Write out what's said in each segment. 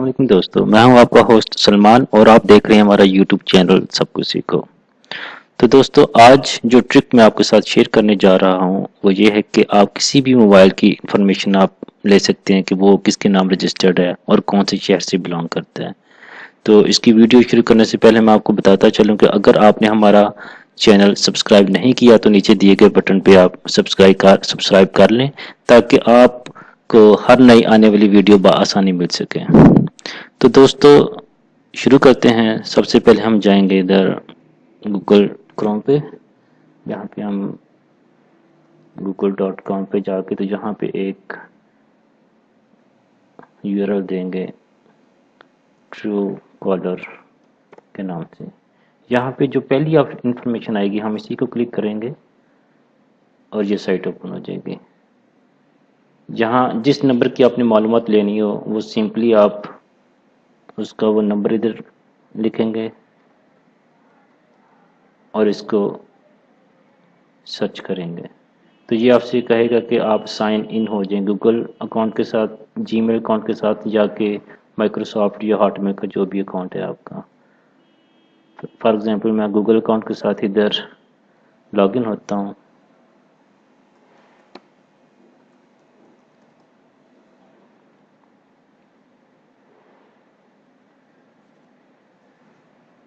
वालेकुम दोस्तों, मैं हूं आपका होस्ट सलमान और आप देख रहे हैं हमारा यूट्यूब चैनल सब कुछ सीखो। तो दोस्तों आज जो ट्रिक मैं आपके साथ शेयर करने जा रहा हूं वो ये है कि आप किसी भी मोबाइल की इंफॉर्मेशन आप ले सकते हैं कि वो किसके नाम रजिस्टर्ड है और कौन से शहर से बिलोंग करता है। तो इसकी वीडियो शुरू करने से पहले मैं आपको बताता चलूँ कि अगर आपने हमारा चैनल सब्सक्राइब नहीं किया तो नीचे दिए गए बटन पे आप सब्सक्राइब कर लें ताकि आपको हर नई आने वाली वीडियो बआसानी मिल सके। तो दोस्तों शुरू करते हैं। सबसे पहले हम जाएंगे इधर गूगल क्रोम पे, यहाँ पे हम google.com पे जाके तो यहाँ पे एक यूआरएल देंगे ट्रू कॉलर के नाम से। यहाँ पे जो पहली इंफॉर्मेशन आएगी हम इसी को क्लिक करेंगे और ये साइट ओपन हो जाएगी। जहाँ जिस नंबर की आपने मालूमात लेनी हो वो सिंपली आप उसका वो नंबर इधर लिखेंगे और इसको सर्च करेंगे तो ये आपसे कहेगा कि आप साइन इन हो जाएं गूगल अकाउंट के साथ, जीमेल अकाउंट के साथ या कि माइक्रोसॉफ्ट या हॉटमेल का जो भी अकाउंट है आपका। फॉर एग्जांपल मैं गूगल अकाउंट के साथ इधर लॉगिन होता हूँ।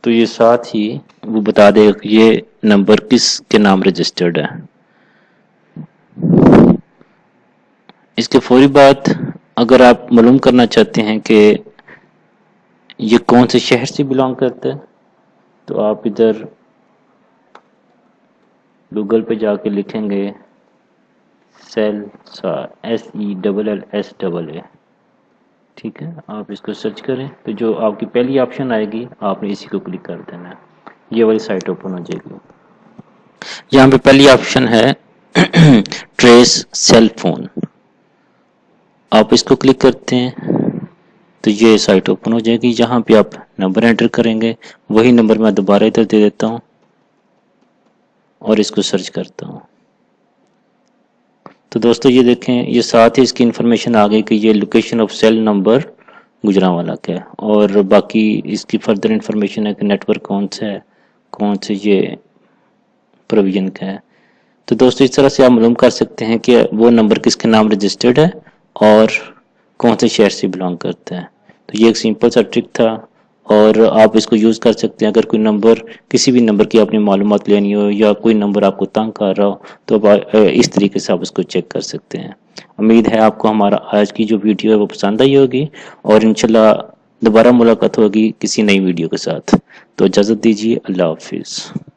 तो ये साथ ही वो बता देगा कि ये नंबर किस के नाम रजिस्टर्ड है। इसके फौरी बाद अगर आप मालूम करना चाहते हैं कि ये कौन से शहर से बिलोंग करता है तो आप इधर गूगल पे जाके लिखेंगे सेलसा SELLSAA। ठीक है, आप इसको सर्च करें तो जो आपकी पहली ऑप्शन आएगी आपने इसी को क्लिक कर देना है। ये वाली साइट ओपन हो जाएगी। यहाँ पे पहली ऑप्शन है ट्रेस सेल फोन, आप इसको क्लिक करते हैं तो ये साइट ओपन हो जाएगी। जहाँ पे आप नंबर एंटर करेंगे वही नंबर मैं दोबारा इधर दे देता हूँ और इसको सर्च करता हूँ। तो दोस्तों ये देखें, ये साथ ही इसकी इन्फॉर्मेशन आ गई कि ये location of cell number Gujranwala का है और बाकी इसकी फर्दर इन्फॉर्मेशन है कि नेटवर्क कौन सा है, कौन से ये प्रोविजन का है। तो दोस्तों इस तरह से आप मालूम कर सकते हैं कि वो नंबर किसके नाम रजिस्टर्ड है और कौन से शहर से बिलोंग करता है। तो ये एक सिंपल सा ट्रिक था और आप इसको यूज़ कर सकते हैं। अगर कोई नंबर, किसी भी नंबर की आपने मालूमात लेनी हो या कोई नंबर आपको तंग कर रहा हो तो इस तरीके से आप उसको चेक कर सकते हैं। उम्मीद है आपको हमारा आज की जो वीडियो है वो पसंद आई होगी और इंशाल्लाह दोबारा मुलाकात होगी किसी नई वीडियो के साथ। तो इजाज़त दीजिए, अल्लाह हाफिज़।